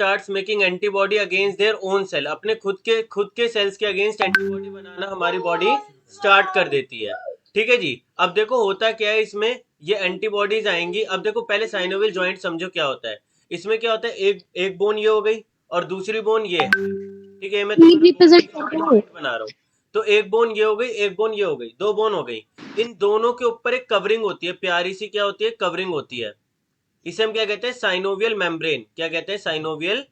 Starts making antibody against their own cell, अपने खुद के सेल्स के अगेंस्ट एंटीबॉडी बनाना हमारी बॉडी स्टार्ट कर देती है। ठीक है जी। अब देखो होता क्या है इसमें, ये एंटीबॉडीज आएंगी। अब देखो पहले साइनोवियल जॉइंट समझो क्या होता है। इसमें क्या होता है, एक बोन ये हो गई और दूसरी बोन ये है। ठीक है, मैं तुम्हारा जॉइंट बना रहा हूँ। तो एक बोन ये हो गई, एक बोन ये हो गई, दो बोन हो गई। इन दोनों के ऊपर एक कवरिंग होती है, प्यारी सी क्या होती है, कवरिंग होती है। इसे हम क्या कहते हैं, साइनोवियल मेम्ब्रेन। क्या कहते हैं, साइनोवियल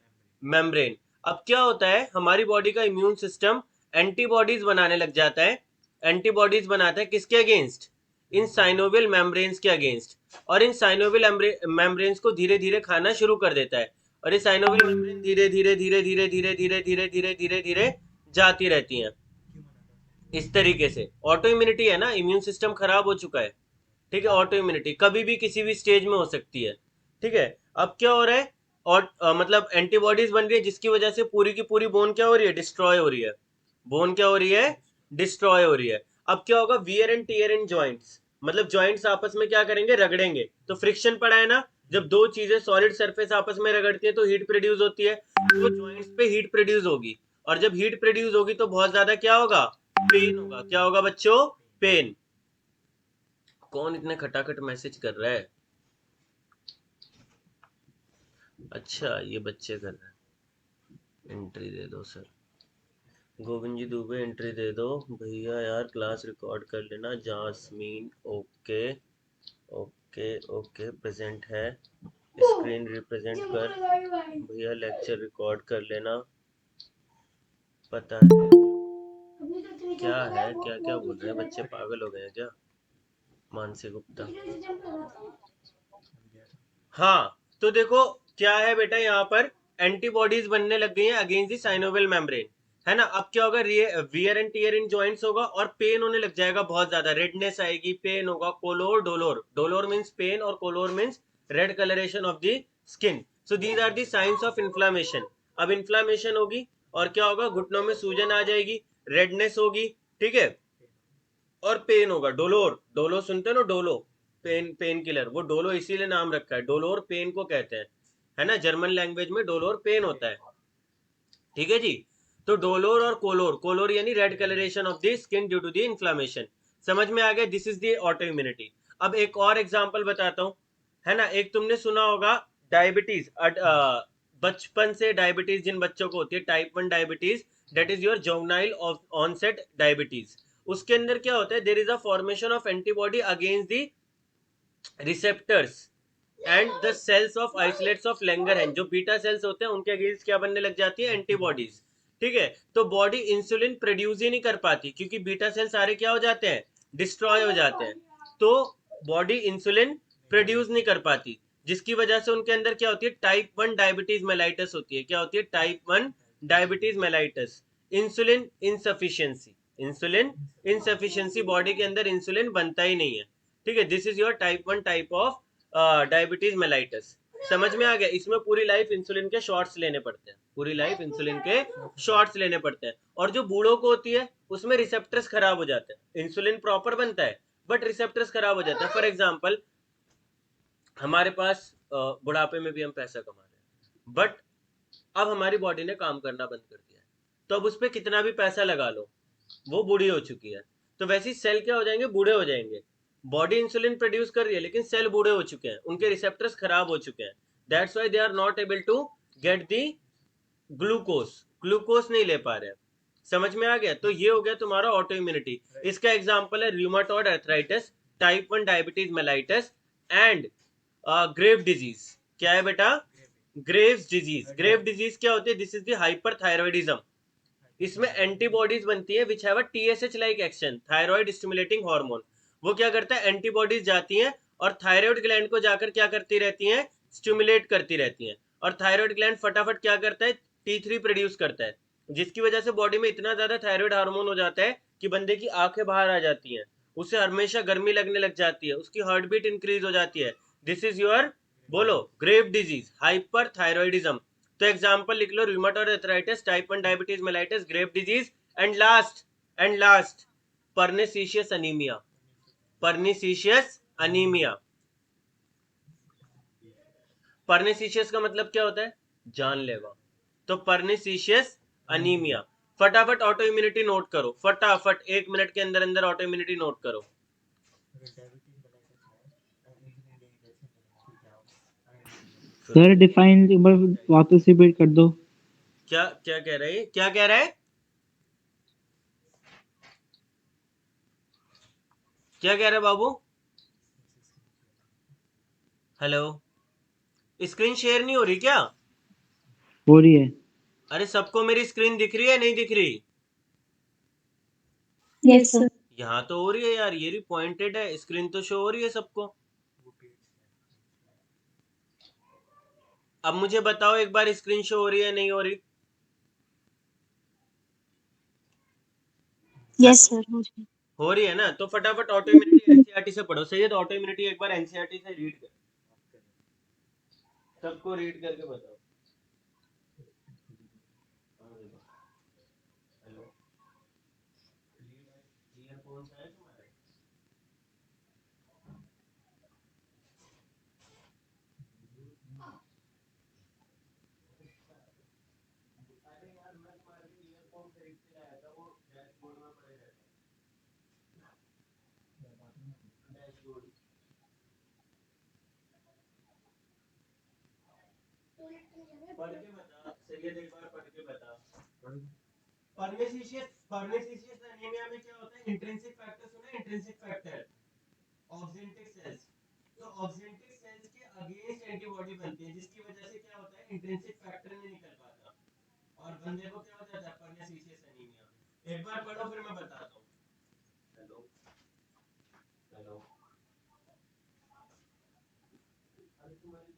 मेम्ब्रेन। अब क्या होता है, हमारी बॉडी का इम्यून सिस्टम एंटीबॉडीज बनाने लग जाता है। एंटीबॉडीज बनाता है किसके अगेंस्ट, इन साइनोवियल मेम्ब्रेन्स के अगेंस्ट। और इन साइनोवियल मेम्ब्रेन्स को धीरे धीरे खाना शुरू कर देता है। और ये साइनोवियल मेम्ब्रेन धीरे धीरे धीरे धीरे धीरे धीरे धीरे धीरे धीरे धीरे जाती रहती हैं इस तरीके से। ऑटो इम्यूनिटी है ना, इम्यून सिस्टम खराब हो चुका है। ठीक है, ऑटो इम्यूनिटी कभी भी किसी भी स्टेज में हो सकती है। ठीक है। अब क्या हो रहा है, और मतलब एंटीबॉडीज बन रही है जिसकी वजह से पूरी की पूरी बोन क्या हो रही है, डिस्ट्रॉय हो रही है। बोन क्या हो रही है, डिस्ट्रॉय हो रही है। अब क्या होगा, wear and tear in joints, मतलब जॉइंट्स आपस में क्या करेंगे, रगड़ेंगे। तो फ्रिक्शन पड़ा है ना, जब दो चीजें सॉलिड सरफेस आपस में रगड़ती है तो हीट प्रोड्यूस होती है। तो जॉइंट्स पे हीट प्रोड्यूस होगी, और जब हीट प्रोड्यूस होगी तो बहुत ज्यादा क्या होगा, पेन होगा। क्या होगा बच्चों, पेन। कौन इतने खटाखट मैसेज कर रहा है, अच्छा ये बच्चे कर रहे हैं। एंट्री दे दो सर, गोविंद जी दुबे एंट्री दे दो भैया यार, क्लास रिकॉर्ड कर लेना। Jasmine okay okay okay present है, स्क्रीन रिप्रेजेंट कर भैया, लेक्चर रिकॉर्ड कर लेना। पता है क्या है, क्या क्या बोल रहे हैं बच्चे, पागल हो गए हैं क्या। मानसी गुप्ता, हाँ तो देखो क्या है बेटा, यहाँ पर एंटीबॉडीज बनने लग गई हैं अगेंस्ट द साइनोवियल मेम्ब्रेन, है ना। अब क्या होगा, wear and tear in joints होगा और पेन होने लग जाएगा, बहुत ज्यादा रेडनेस आएगी, पेन होगा। Calor dolor, dolor means pain और calor means red colouration of the skin. So these are the science of inflammation. अब इन्फ्लामेशन होगी और क्या होगा, घुटनों में सूजन आ जाएगी, रेडनेस होगी। ठीक है, और पेन होगा। डोलोर, डोलो सुनते हो ना, डोलो पेन, पेन किलर, वो डोलो इसीलिए नाम रखा है, डोलोर पेन को कहते हैं, है ना। जर्मन लैंग्वेज में डोलोर पेन होता है। ठीक है जी। तो डोलोर और कोलोर, कोलोर यानी red colouration of the skin due to the inflammation. समझ में आ गया, this is the autoimmunity. अब एक और एग्जांपल बताता हूं, है ना। एक तुमने सुना होगा डायबिटीज, बचपन से डायबिटीज जिन बच्चों को होती है, type 1 diabetes, that is your juvenile onset diabetes. उसके अंदर क्या होता है, there is a formation of antibody against the receptors and the cells of isolates of Langerhans. जो बीटा सेल्स होते हैं उनके अगेंस्ट क्या बनने लग जाती है, एंटीबॉडीज। ठीक है, तो बॉडी इंसुलिन प्रोड्यूस ही नहीं कर पाती क्योंकि बीटा सेल सारे क्या हो जाते हैं, डिस्ट्रॉय हो जाते हैं। तो बॉडी इंसुलिन प्रोड्यूस नहीं कर पाती, जिसकी वजह से उनके अंदर क्या होती है, टाइप 1 डायबिटीज मेलाइटस होती है। क्या होती है, type 1 diabetes mellitus. Insulin insufficiency, insulin insufficiency, body के अंदर इंसुलिन बनता ही नहीं है। ठीक है, this is your type 1 type of diabetes mellitus. समझ में आ गया। इसमें पूरी लाइफ इंसुलिन के शॉट्स लेने पड़ते हैं, पूरी लाइफ इंसुलिन के शॉट्स लेने पड़ते हैं। और जो बूढ़ों को होती है उसमें रिसेप्टर्स खराब हो जाते हैं, इंसुलिन प्रॉपर बनता है बट रिसेप्टर्स खराब हो जाते हैं। फॉर एग्जाम्पल, हमारे पास बुढ़ापे में भी हम पैसा कमा रहे हैं, बट अब हमारी बॉडी ने काम करना बंद कर दिया है, तो अब उस पर कितना भी पैसा लगा लो वो बूढ़ी हो चुकी है। तो वैसे ही सेल क्या हो जाएंगे, बूढ़े हो जाएंगे। बॉडी इंसुलिन प्रोड्यूस कर रही है लेकिन सेल बूढ़े हो चुके हैं, उनके रिसेप्टर्स खराब हो चुके हैं। That's why they are not able to get the glucose, glucose नहीं ले पा रहे हैं। समझ में आ गया। तो ये हो गया तुम्हारा ऑटो इम्यूनिटी। इसका एग्जांपल है rheumatoid arthritis, type 1 diabetes mellitus and grave disease. क्या है बेटा, ग्रेव्स डिजीज। ग्रेव डिजीज क्या होती है, दिस इज द हाइपरथायरॉयडिज्म। इसमें एंटीबॉडीज बनती है which have a TSH like action, thyroid stimulating hormone. वो क्या करता है, एंटीबॉडीज जाती हैं और थायराइड ग्लैंड को जाकर क्या करती रहती हैं, स्टिमुलेट करती रहती हैं। और थायराइड ग्लैंड फटाफट क्या करता है, T3 प्रोड्यूस करता है, जिसकी वजह से बॉडी में इतना ज्यादा थायराइड हार्मोन हो जाता है कि बंदे की आंखें बाहर आ जाती हैं, उसे हमेशा गर्मी लगने लग जाती है, उसकी हार्ट बीट इंक्रीज हो जाती है। दिस इज योर, बोलो, ग्रेव डिजीज, हाइपर थायरॉइडिज्म। तो एग्जांपल लिख लो, rheumatoid arthritis, type 1 diabetes mellitus, Grave disease and last pernicious anaemia. Pernicious anaemia, pernicious का मतलब क्या होता है, जान लेगा। तो परनिसिशियस अनीमिया। फटाफट ऑटो इम्यूनिटी नोट करो, फटाफट 1 मिनट के अंदर अंदर ऑटो इम्यूनिटी नोट करो। सर डिफाइन एक बार वापस रिपीट कर दो। क्या क्या कह रहे हैं, क्या कह रहे हैं, क्या कह रहे बाबू? हेलो, स्क्रीन शेयर नहीं हो रही क्या? हो रही है। अरे सबको मेरी स्क्रीन दिख रही है नहीं दिख रही? Yes sir. यहाँ तो हो रही है यार, ये भी पॉइंटेड है, स्क्रीन तो शो हो रही है सबको। अब मुझे बताओ एक बार, स्क्रीन शो हो रही है नहीं हो रही? Yes hello, sir. हो रही है ना? तो फटाफट ऑटो इम्यूनिटी एनसीईआरटी से पढ़ो। सही है, तो ऑटो इम्यूनिटी एक बार एनसीईआरटी से रीड कर, सबको रीड करके बताओ। हेलो, ईयरफोन्स है तुम्हारे? अरे यार, मैं तुम्हारे लिए ईयरफोन खरीद के लाया था, वो डैशबोर्ड में पड़े रहते हैं, डैशबोर्ड। पढ़ के बता, सैयद एक बार पढ़ के बता। पर्निसिशियस एनीमिया में क्या होता है? इंट्रिंसिक फैक्टर सुना है? Intrinsic factor, oxyntic cells. तो ऑक्जेंटिक सेल्स के अगेंस्ट एंटीबॉडी बनती है, जिसकी वजह से क्या होता है, इंट्रिंसिक फैक्टर नहीं निकल पाता और बंदे को क्या हो जाता है, पर्निसिशियस एनीमिया। एक बार पढ़ो फिर मैं बताता हूँ। हेलो, हेलो, अरे तुम्हारी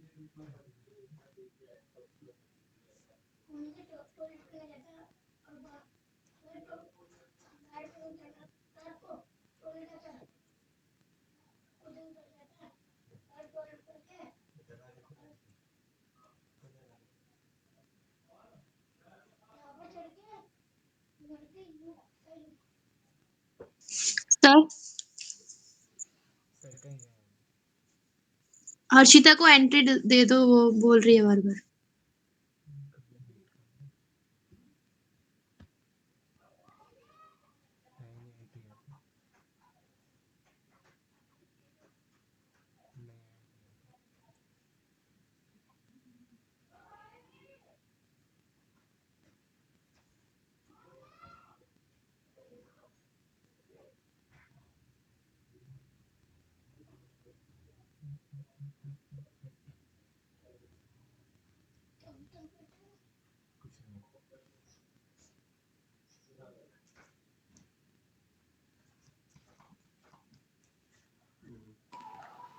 सर हर्षिता को एंट्री दे दो, वो बोल रही है बार बार।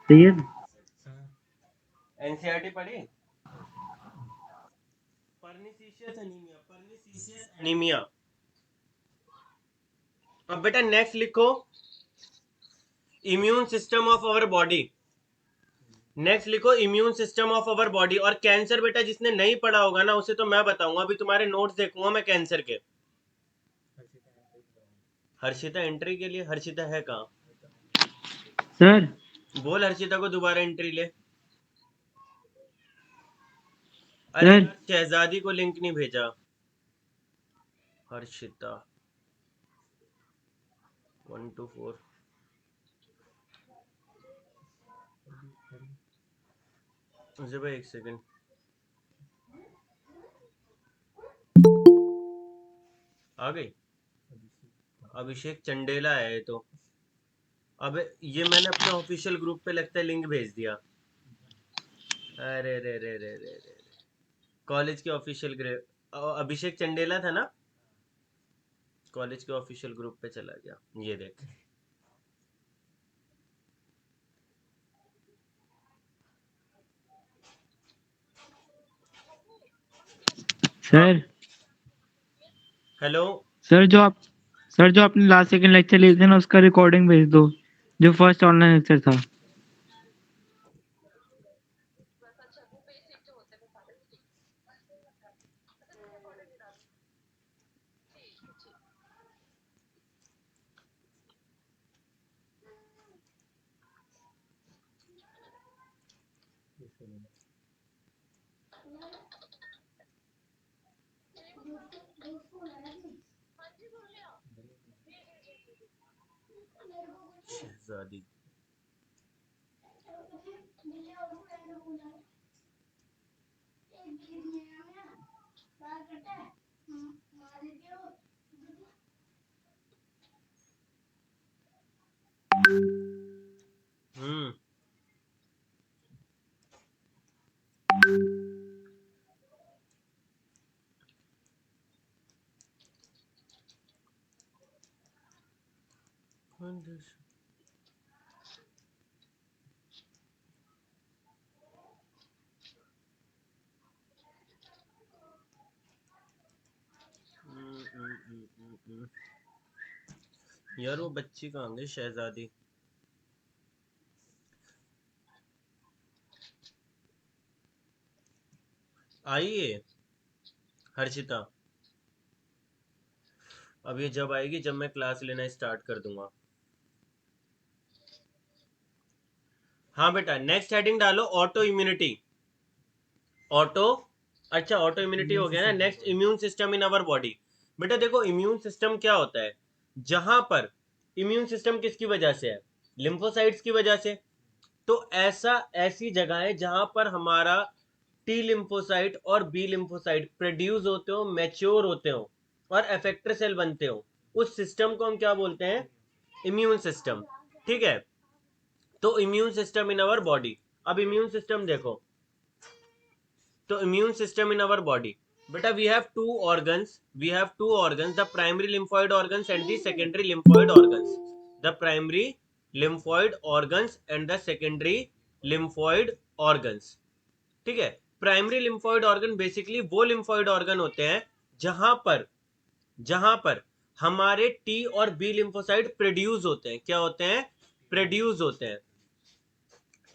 सैयद एनसीईआरटी पढ़ी? Pernicious anaemia, pernicious anaemia. अब बेटा नेक्स्ट लिखो, immune system of our body. Next लिखो, immune system of our body. और कैंसर बेटा जिसने नहीं पढ़ा होगा ना, उसे तो मैं बताऊंगा, अभी तुम्हारे नोट्स देखूंगा मैं कैंसर के। हर्षिता एंट्री के लिए, हर्षिता है कहाँ? सर बोल हर्षिता को दोबारा एंट्री ले। अरे सर यार, शहजादी को लिंक नहीं भेजा। हर्षिता 1 2 4। मुझे भाई एक सेकंड, आ गई। अभिषेक चंडेला है ये तो। अब ये मैंने अपने ऑफिशियल ग्रुप पे लगता है लिंक भेज दिया। अरे रे रे रे रे रे, कॉलेज के ऑफिशियल अभिषेक चंडेला था ना, कॉलेज के ऑफिशियल ग्रुप पे चला गया। ये देख, हाँ। सर हेलो, सर जो आपने लास्ट सेकंड लेक्चर लिए थे ना, उसका रिकॉर्डिंग भेज दो, जो फर्स्ट ऑनलाइन लेक्चर था। शहजादी। हम्म यार वो बच्ची कहाँ गई शहजादी? आई है हर्षिता। अब ये जब आएगी जब मैं क्लास लेना स्टार्ट कर दूंगा। हाँ बेटा, नेक्स्ट हेडिंग डालो ऑटो इम्यूनिटी। ऑटो, अच्छा ऑटो इम्यूनिटी हो गया ना। Next immune system in our body. बेटा देखो इम्यून सिस्टम क्या होता है, जहां पर इम्यून सिस्टम किसकी वजह से है, लिम्फोसाइट्स की वजह से। तो ऐसी जगह है जहां पर हमारा टी लिम्फोसाइट और बी लिम्फोसाइट प्रोड्यूस होते हो, मैच्योर होते हो और एफेक्टर सेल बनते हो, उस सिस्टम को हम क्या बोलते हैं, इम्यून सिस्टम। ठीक है, तो immune system in our body. अब इम्यून सिस्टम देखो, तो immune system in our body, बेटा we have two organs, the primary lymphoid organs and the secondary lymphoid organs. The primary lymphoid organs and the secondary lymphoid organs. ठीक है, primary lymphoid organ basically वो lymphoid organ होते हैं जहां पर हमारे T और बी लिम्फोसाइट प्रोड्यूस होते हैं। क्या होते हैं, प्रोड्यूस होते हैं।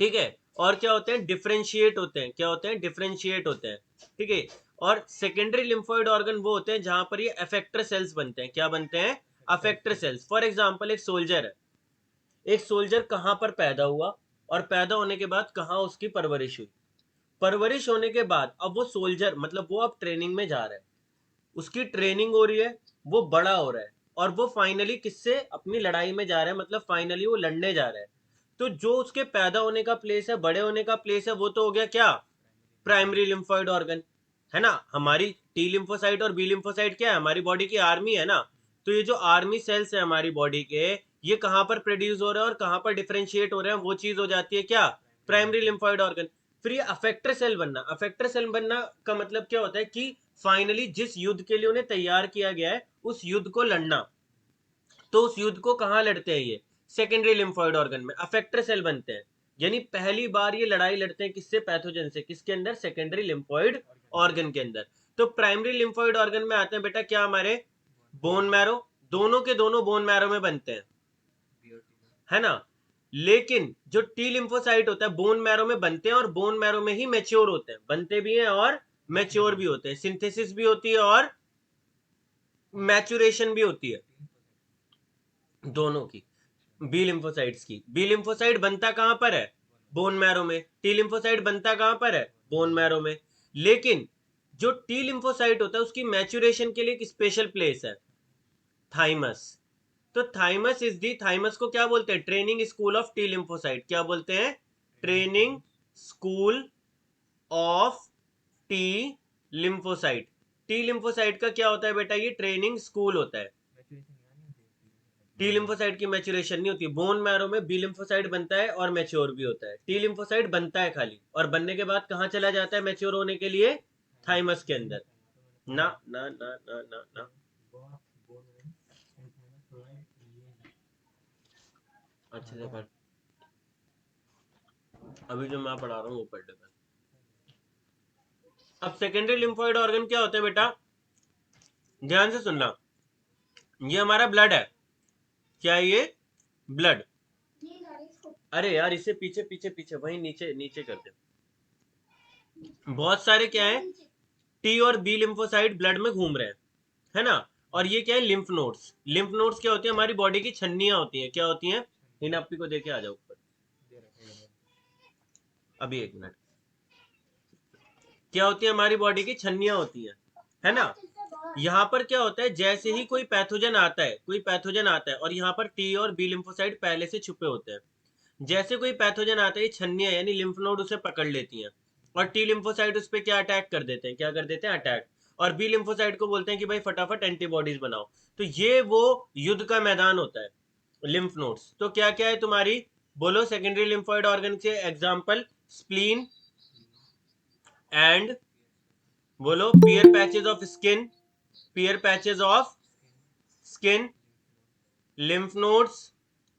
ठीक है, और क्या होते हैं, डिफरेंशिएट होते हैं। क्या होते हैं, डिफरेंशिएट होते हैं। ठीक है, और सेकेंडरी लिम्फोइड ऑर्गन वो होते हैं जहां पर ये अफेक्टर सेल्स बनते हैं। क्या बनते हैं, अफेक्टर सेल्स। फॉर एग्जांपल एक सोल्जर है, एक सोल्जर कहां पर पैदा हुआ और पैदा होने के बाद कहां उसकी परवरिश हुई। परवरिश होने के बाद अब वो सोल्जर मतलब वो अब ट्रेनिंग में जा रहा है, उसकी ट्रेनिंग हो रही है, वो बड़ा हो रहा है और वो फाइनली किससे अपनी लड़ाई में जा रहा है, मतलब फाइनली वो लड़ने जा रहा है। तो जो उसके पैदा होने का प्लेस है, बड़े होने का प्लेस है, वो तो हो गया क्या, प्राइमरी लिम्फोइड ऑर्गन। है ना, हमारी टी लिम्फोसाइट और बी लिम्फोसाइट क्या है, हमारी बॉडी की आर्मी है ना। तो ये जो आर्मी सेल्स है हमारी बॉडी के, ये कहां पर प्रोड्यूस हो रहे हैं और कहां पर डिफरेंशिएट हो रहे हैं, वो चीज हो जाती है क्या, प्राइमरी लिम्फोइड ऑर्गन। फिर ये अफेक्टर सेल बनना, अफेक्टर सेल बनना का मतलब क्या होता है कि फाइनली जिस युद्ध के लिए उन्हें तैयार किया गया है उस युद्ध को लड़ना। तो उस युद्ध को कहां लड़ते हैं, ये सेकेंडरी लिम्फोइड ऑर्गन में अफेक्टर सेल बनते हैं। यानी पहली बार ये लड़ाई लड़ते हैं किससे, पैथोजन से। किसके अंदर, सेकेंडरी लिम्फोइड ऑर्गन के अंदर। तो प्राइमरी लिम्फोइड ऑर्गन में आते हैं बेटा क्या, हमारे बोन मैरो, दोनों के दोनों बोन मैरो में बनते हैं, है ना। लेकिन जो टी लिम्फोसाइट होता है बोन मैरो में बनते हैं और बोन मैरो में ही मैच्योर होते हैं, बनते भी हैं और मैच्योर भी होते हैं, सिंथेसिस भी होती है और मैचुरेशन भी होती है दोनों की। बी लिम्फोसाइट्स की, बी लिम्फोसाइट बनता कहां पर है, बोन मैरो में। टी लिम्फोसाइट बनता कहां पर है, बोन मैरो में। लेकिन जो टी लिम्फोसाइट होता है उसकी मैचुरेशन के लिए एक स्पेशल प्लेस है, थाइमस। तो थाइमस इज दी, थाइमस को क्या बोलते हैं, training school of T lymphocyte. क्या बोलते हैं, training school of T lymphocyte. T lymphocyte का क्या होता है बेटा, ये ट्रेनिंग स्कूल होता है। टी लिम्फोसाइट की मैच्योरेशन नहीं होती, बोन मैरो में बी लिम्फोसाइट बनता है और मैच्योर भी होता है। टी लिम्फोसाइट बनता है खाली, और बनने के बाद कहाँ चला जाता है मैच्योर होने के लिए, थाइमस के अंदर। ना ना ना ना ना ना, अच्छे से पढ़, अभी जो मैं पढ़ा रहा हूँ वो पढ़ लेना। अब सेकेंडरी लिम्फोइड ऑर्गन क्या होता है बेटा, ध्यान से सुनना। ये हमारा ब्लड है, क्या है ये, ब्लड। अरे यार इसे पीछे पीछे पीछे वहीं नीचे नीचे कर दे। बहुत सारे क्या है, टी और बी लिम्फोसाइट ब्लड में घूम रहे हैं, है ना। और ये क्या है, लिम्फ नोड्स। लिम्फ नोड्स क्या होती है, हमारी बॉडी की छन्नियां होती हैं। क्या होती हैं, इन अपनी को देखे आ जाओ ऊपर, अभी एक मिनट। क्या होती है, हमारी बॉडी की छन्नियां होती हैं, है ना। यहाँ पर क्या होता है, जैसे ही कोई पैथोजन आता है और यहाँ पर टी और बी लिम्फोसाइट पहले से छुपे होते हैं। जैसे कोई पैथोजन आता है, छन्नियां यानी लिम्फ नोड उसे पकड़ लेती हैं और टी लिम्फोसाइट उस पर क्या अटैक कर देते हैं, क्या कर देते हैं, अटैक। और बी लिम्फोसाइट को बोलते हैं कि भाई फटाफट एंटीबॉडीज बनाओ। तो ये वो युद्ध का मैदान होता है, लिम्फ नोड्स। तो क्या क्या है तुम्हारी, बोलो सेकेंडरी लिम्फोइड ऑर्गन के एग्जाम्पल, स्प्लीन एंड, बोलो Peyer patches of skin, Peyer patches of skin, lymph nodes,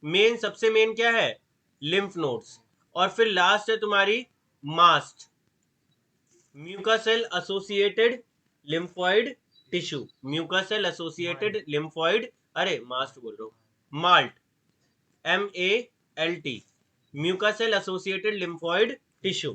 main सबसे मेन क्या है, लिम्फ नोड्स। और फिर लास्ट है तुम्हारी mast, mucosal associated lymphoid tissue, mucosal associated lymphoid, अरे मास्ट बोल रहा हूँ, MALT, MALT, mucosal associated lymphoid tissue.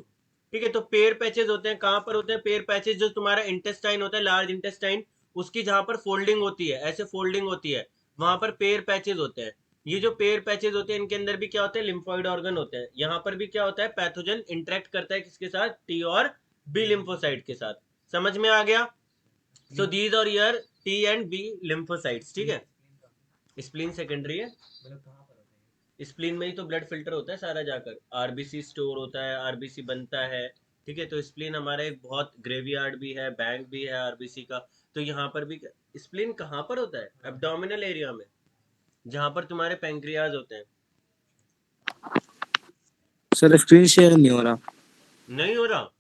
ठीक है, तो पेयर पैचेज होते हैं, कहां पर होते हैं पेयर पैचेज, जो तुम्हारा इंटेस्टाइन होता है, लार्ज इंटेस्टाइन, उसकी जहां पर फोल्डिंग होती है, ऐसे फोल्डिंग होती है, वहां पर पेयर पैचेज होते हैं। ये जो पेयर पैचेज होते हैं, इनके अंदर भी क्या होते हैं, लिम्फोइड ऑर्गन होते हैं। यहाँ पर भी क्या होता है, पैथोजन इंटरेक्ट करता है किसके साथ, टी और बी लिम्फोसाइट के साथ। समझ में आ गया? सो दीज और यर टी एंड बी लिम्फोसाइट्स। ठीक है, स्प्लीन सेकेंडरी है, स्प्लीन में ही तो ब्लड फिल्टर होता है सारा जाकर, आरबीसी स्टोर होता है, आरबीसी बनता है। ठीक है, तो स्प्लीन हमारा एक बहुत ग्रेवयार्ड भी है, बैंक भी है आरबीसी का। तो यहाँ पर भी स्प्लीन कहाँ पर होता है, एब्डोमिनल एरिया में, जहाँ पर तुम्हारे पैंक्रियाज होते हैं। सर स्क्रीन शेयर नहीं हो रहा। नहीं हो रहा,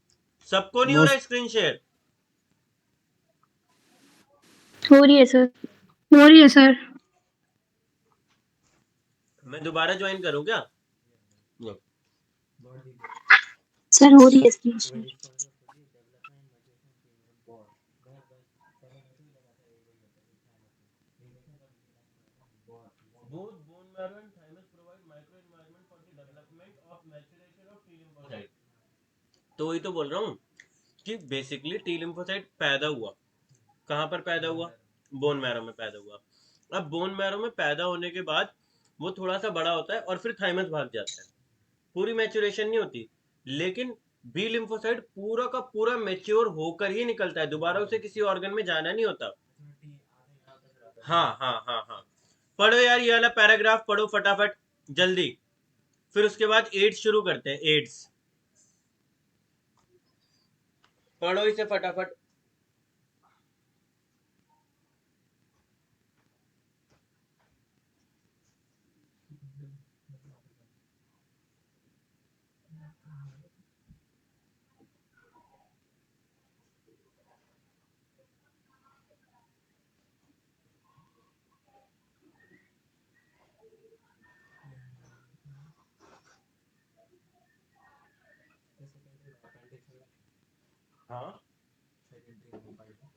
सबको नहीं हो रहा स्क्रीन शेयर? हो रही है सर, हो रही है सर। मैं दोबारा ज्वाइन करूँ क्या? सर हो रही है screen share. Both bone marrow and thymus provide micro environment for the development of maturation of T lymphocyte. तो वही तो बोल रहा हूँ कि बेसिकली टी लिम्फोसाइट पैदा हुआ, कहाँ पर पैदा हुआ, बोन मैरो में पैदा हुआ। अब बोन मैरो में पैदा होने के बाद वो थोड़ा सा बड़ा होता है और फिर थाइमस भाग जाता है, पूरी मैचुरेशन नहीं होती। लेकिन बी लिम्फोसाइट पूरा का पूरा मैच्योर होकर ही निकलता है, दोबारा उसे किसी ऑर्गन में जाना नहीं होता। हाँ हाँ हाँ हाँ, पढ़ो यार ये वाला पैराग्राफ पढ़ो फटाफट जल्दी, फिर उसके बाद एड्स शुरू करते हैं। एड्स पढ़ो इसे फटाफट। हाँ,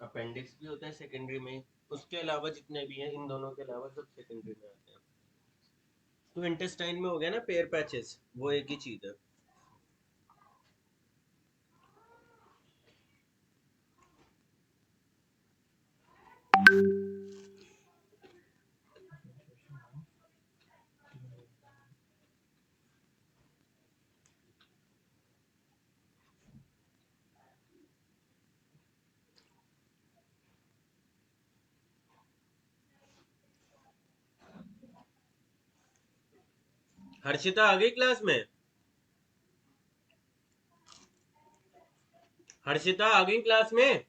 अपेंडिक्स भी होता है सेकेंडरी में, उसके अलावा जितने भी हैं, इन दोनों के अलावा सब सेकेंडरी में आते हैं। तो इंटेस्टाइन में हो गया ना पेयर पैचेस, वो एक ही चीज है। हर्षिता आ गई क्लास में? हर्षिता आ गई क्लास में?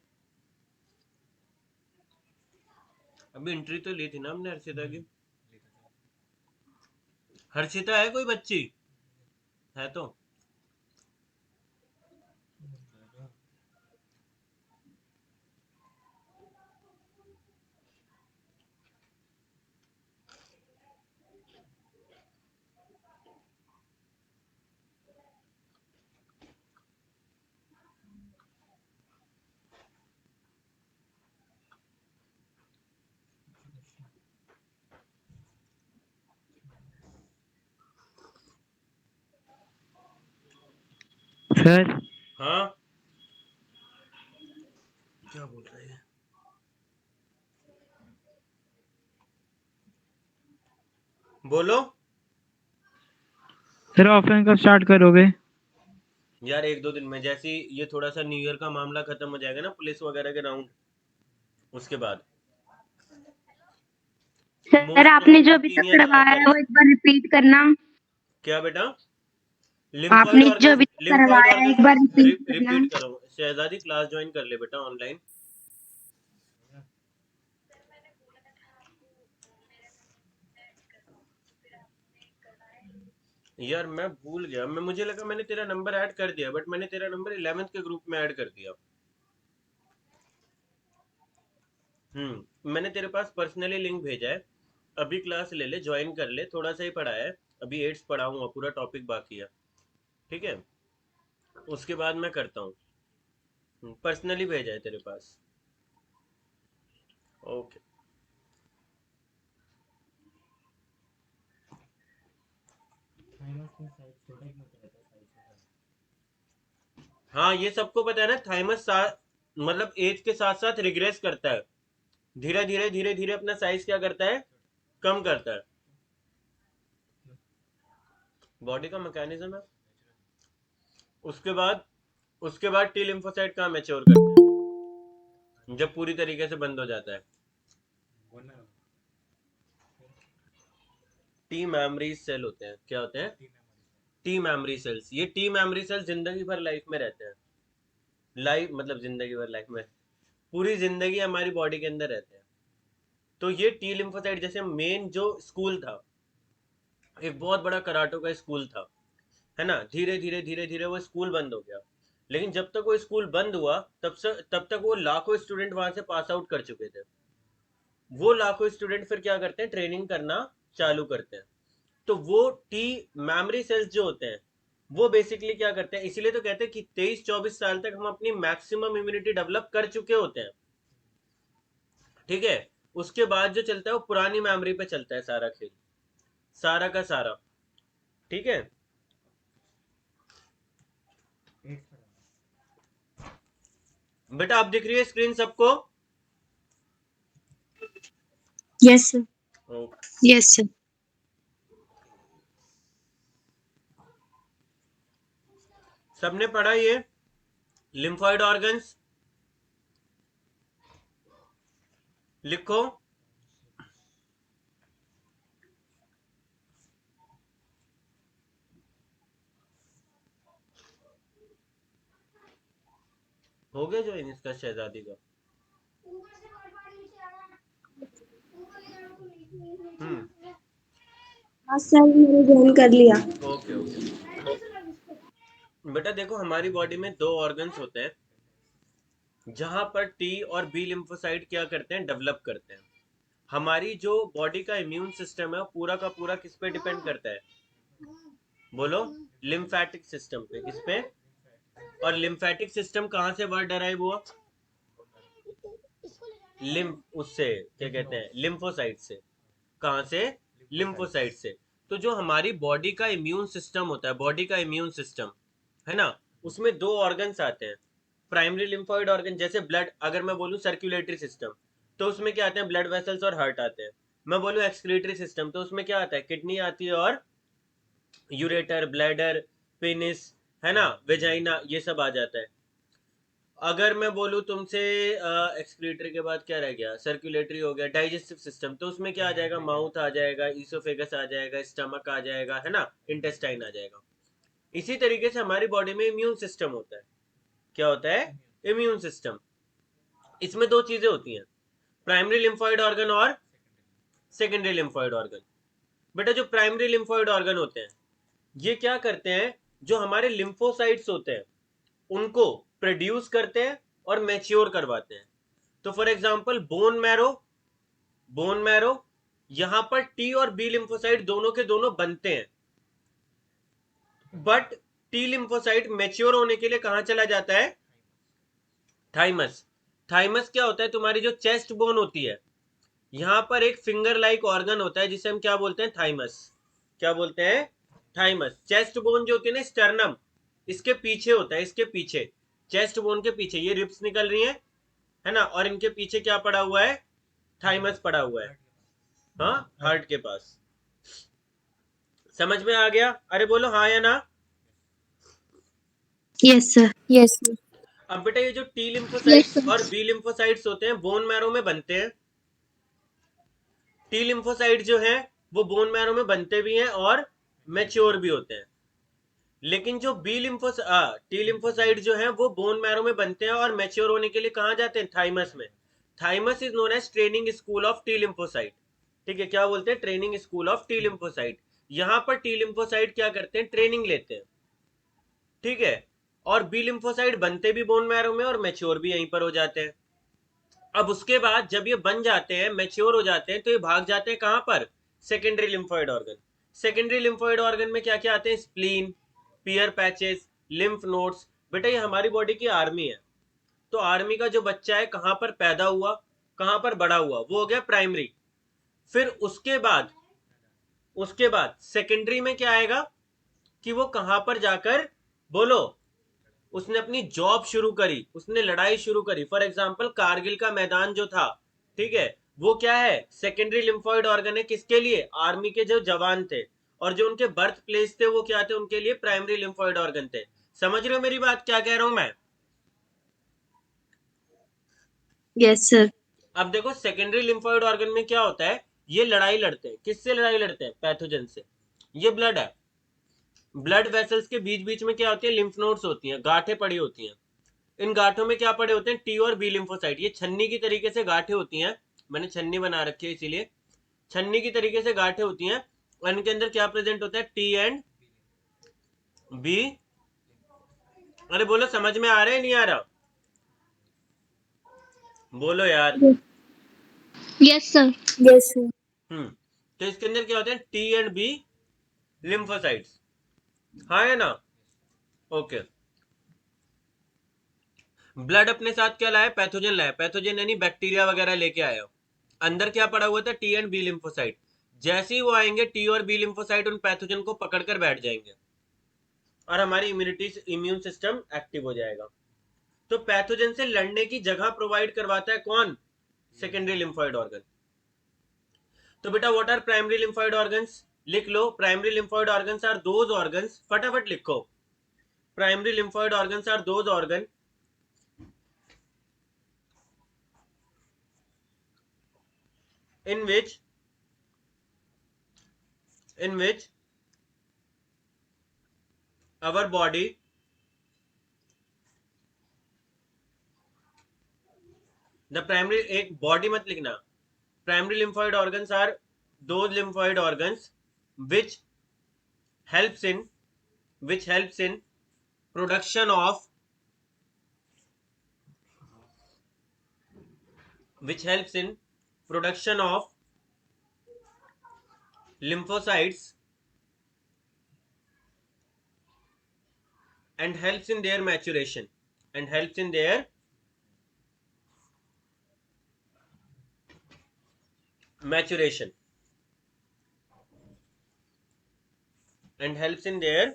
अभी एंट्री तो ली थी ना हमने हर्षिता की। हर्षिता है कोई बच्ची है तो? सर हाँ, क्या बोल रहे हैं, बोलो। सर ऑफलाइन कब स्टार्ट करोगे? यार एक दो दिन में, जैसे ही ये थोड़ा सा न्यू ईयर का मामला खत्म हो जाएगा ना, पुलिस वगैरह के राउंड, उसके बाद सर मोस्ट आपने जो कॉमन अभी तक लीनियर करवाया है वो आर्टरीज। एक बार रिपीट करना। क्या बेटा? लिम्फॉइड आपने जो ऑर्गन, अभी तक लिम्फॉइड करवाया है एक ऑर्गन बार रिपीट करना। रिपीट करो। शहजादी क्लास ज्वाइन कर ले बेटा ऑनलाइन। यार मैं भूल गया, मुझे लगा मैंने तेरा नंबर ऐड कर दिया, बट मैंने तेरा नंबर 11th के ग्रुप में ऐड कर दिया। मैंने तेरे पास पर्सनली लिंक भेजा है, अभी क्लास ले ले, ज्वाइन कर ले, थोड़ा सा ही पढ़ा है, अभी 8 पढ़ाऊंगा, पूरा टॉपिक बाकी है, ठीक है? उसके बाद मैं करता हूँ, पर्सनली भेजा है तेरे पास। ओके। हाँ ये सबको पता है ना, थाइमस मतलब एज के साथ साथ रिग्रेस करता है, धीरे धीरे धीरे धीरे अपना साइज क्या करता है, कम करता है। बॉडी का मैकेनिज्म है। उसके बाद टी लिम्फोसाइट कहाँ मैच्योर करते हैं, जब पूरी तरीके से बंद हो जाता है। टी मेमोरी सेल होते हैं, क्या होते हैं? T memory cells. ये टी मेमोरी सेल्स जिंदगी भर लाइफ में रहते हैं, लाइफ मतलब जिंदगी भर लाइफ में, पूरी जिंदगी हमारी बॉडी के अंदर रहते हैं। तो ये टी लिम्फोसाइट, जैसे मेन जो स्कूल था, एक बहुत बड़ा कराटो का स्कूल था, है ना, धीरे धीरे धीरे धीरे वो स्कूल बंद हो गया, लेकिन जब तक वो स्कूल बंद हुआ तब तक वो लाखों स्टूडेंट वहां से पास आउट कर चुके थे। वो लाखों स्टूडेंट फिर क्या करते हैं, ट्रेनिंग करना चालू करते हैं। तो वो टी मेमोरी सेल्स जो होते हैं, वो बेसिकली क्या करते हैं, इसीलिए तो कहते हैं कि 23-24 साल तक हम अपनी मैक्सिमम इम्यूनिटी डेवलप कर चुके होते हैं, ठीक है? उसके बाद जो चलता है वो पुरानी मेमोरी पे चलता है सारा खेल, सारा का सारा, ठीक है? बेटा आप दिख रही है स्क्रीन सबको? Yes sir. Okay. Yes sir. सबने पढ़ा ये लिम्फॉइड ऑर्गन्स? लिखो। हो गया ज्वाइन इसका शहजादी का? हम्म। हाँ सर मैंने ज्वाइन कर लिया। Okay okay. बेटा देखो, हमारी बॉडी में 2 ऑर्गन्स होते हैं जहां पर टी और बी लिम्फोसाइट क्या करते हैं, डेवलप करते हैं। हमारी जो बॉडी का इम्यून सिस्टम है, पूरा का पूरा किस पे डिपेंड करता है, बोलो? लिम्फेटिक सिस्टम पे। किस पे? और लिम्फेटिक सिस्टम कहां से वर्ड डराइव हुआ? लिम्फ, उससे क्या कहते हैं, लिम्फोसाइट से। कहां से? लिम्फोसाइट से। तो जो हमारी बॉडी का इम्यून सिस्टम होता है, बॉडी का इम्यून सिस्टम है ना, उसमें 2 ऑर्गन्स आते हैं। प्राइमरी लिम्फोइड ऑर्गन, जैसे ब्लड, अगर मैं बोलूं सर्कुलेटरी सिस्टम, तो उसमें क्या आते हैं, ब्लड वेसल्स और हार्ट आते हैं। मैं बोलूं एक्सक्रीटरी सिस्टम, तो उसमें क्या आता है, किडनी आती है और यूरेटर, ब्लैडर, पेनिस, है ना, वेजाइना, ये सब आ जाता है। अगर मैं बोलूं तुमसे एक्सक्रीटरी के बाद क्या रह गया, सर्कुलेटरी हो गया, डाइजेस्टिव सिस्टम, तो उसमें क्या आ जाएगा, माउथ आ जाएगा, ईसोफेगस आ जाएगा, स्टमक आ जाएगा, है ना, इंटेस्टाइन आ जाएगा। इसी तरीके से हमारी बॉडी में इम्यून सिस्टम होता है। क्या होता है? Immune system. इसमें 2 चीजें होती हैं, प्राइमरी लिम्फोइड ऑर्गन और सेकेंडरी लिम्फोइड ऑर्गन। बेटा जो प्राइमरी लिम्फोइड ऑर्गन होते हैं, ये क्या करते हैं, जो हमारे लिम्फोसाइट्स होते हैं उनको प्रोड्यूस करते हैं और मैच्योर करवाते हैं। तो फॉर एग्जांपल बोन मैरो, यहां पर टी और बी लिम्फोसाइट दोनों के दोनों बनते हैं, बट टी लिम्फोसाइट मैच्योर होने के लिए कहां चला जाता है, थाइमस। थाइमस क्या होता है, तुम्हारी जो चेस्ट बोन होती है, यहां पर एक फिंगर लाइक ऑर्गन होता है जिसे हम क्या बोलते हैं, थाइमस। क्या बोलते हैं? थाइमस। चेस्ट बोन जो होती है ना, स्टर्नम, इसके पीछे होता है, इसके पीछे, चेस्ट बोन के पीछे ये रिब्स निकल रही है ना, और इनके पीछे क्या पड़ा हुआ है, थाइमस पड़ा हुआ है, हाँ, हार्ट के पास। समझ में आ गया? अरे बोलो हाँ या ना। Yes sir. Yes sir. अब बेटा ये जो टी Yes, लिम्फोसाइट्स sir. और बी लिम्फोसाइट्स होते हैं बोन मैरो में बनते हैं। टी लिम्फोसाइट जो है वो बोन मैरो में बनते भी हैं और मैच्योर भी होते हैं। लेकिन जो टी लिम्फोसाइट जो है वो बोन मैरो में बनते हैं और मैच्योर होने के लिए कहाँ जाते हैं? थाइमस में। Thymus is known as training school of T lymphocyte. ठीक है, क्या बोलते हैं? Training school of T lymphocyte. यहाँ पर टी लिम्फोसाइट क्या करते हैं? ट्रेनिंग लेते हैं। ठीक है, और बी लिम्फोसाइट बनते भी बोन मैरो में और मैच्योर भी यहीं पर हो जाते हैं। अब उसके बाद जब ये बन जाते हैं, मैच्योर हो जाते हैं, तो ये भाग जाते हैं कहां पर? Secondary lymphoid organ. Secondary lymphoid organ में क्या क्या आते हैं? स्प्लीन, पियर पैचेस, लिम्फ नोड्स। बेटा ये हमारी बॉडी की आर्मी है। तो आर्मी का जो बच्चा है कहां पर पैदा हुआ, कहां पर बड़ा हुआ, वो हो गया प्राइमरी। फिर उसके बाद सेकेंडरी में क्या आएगा कि वो कहां पर जाकर, बोलो, उसने अपनी जॉब शुरू करी, उसने लड़ाई शुरू करी। फॉर एग्जाम्पल कारगिल का मैदान जो था, ठीक है, वो क्या है? सेकेंडरी लिम्फोइड ऑर्गन है। किसके लिए? आर्मी के जो जवान थे। और जो उनके बर्थ प्लेस थे वो क्या थे? उनके लिए प्राइमरी लिम्फोइड ऑर्गन थे। समझ रहे हो मेरी बात क्या कह रहा हूं मैं? Yes, sir. अब देखो सेकेंडरी लिम्फोइड ऑर्गन में क्या होता है? ये लड़ाई लड़ते हैं। किससे लड़ाई लड़ते हैं? पैथोजन से। ये ब्लड है। ब्लड वेसल्स के बीच बीच में क्या होती है? लिम्फ नोड्स होती हैं, गांठें पड़ी होती हैं। इन गांठों में क्या पड़े होते हैं? टी और बी लिम्फोसाइट। ये छन्नी की तरीके से गांठें होती हैं। मैंने छन्नी बना रखी है इसीलिए। छन्नी की तरीके से गांठें होती हैं और इनके अंदर क्या प्रेजेंट होता है? T and B. अरे बोलो, समझ में आ रहा है नहीं आ रहा? बोलो यार। Yes, sir. Yes, sir. तो इसके अंदर क्या होते हैं? T and B lymphocytes. हाँ है ना? ओके। ब्लड अपने साथ क्या लाया? पैथोजन लाया। पैथोजन यानी बैक्टीरिया वगैरह लेके आया। अंदर क्या पड़ा हुआ था? T and B lymphocyte. जैसे ही वो आएंगे, टी और बी लिम्फोसाइट उन पैथोजन को पकड़कर बैठ जाएंगे और हमारी इम्यून सिस्टम एक्टिव हो जाएगा। तो पैथोजन से लड़ने की जगह प्रोवाइड करवाता है कौन? Secondary lymphoid organ. तो बेटा what are primary lymphoid organs? लिख लो। Primary lymphoid organs are those organs, फटाफट लिखो। Primary lymphoid organs are those organ in which our body the primary, एक बॉडी मत लिखना। Primary lymphoid organs are those lymphoid organs which helps in production of lymphocytes and helps in their maturation and helps in their maturation and helps in their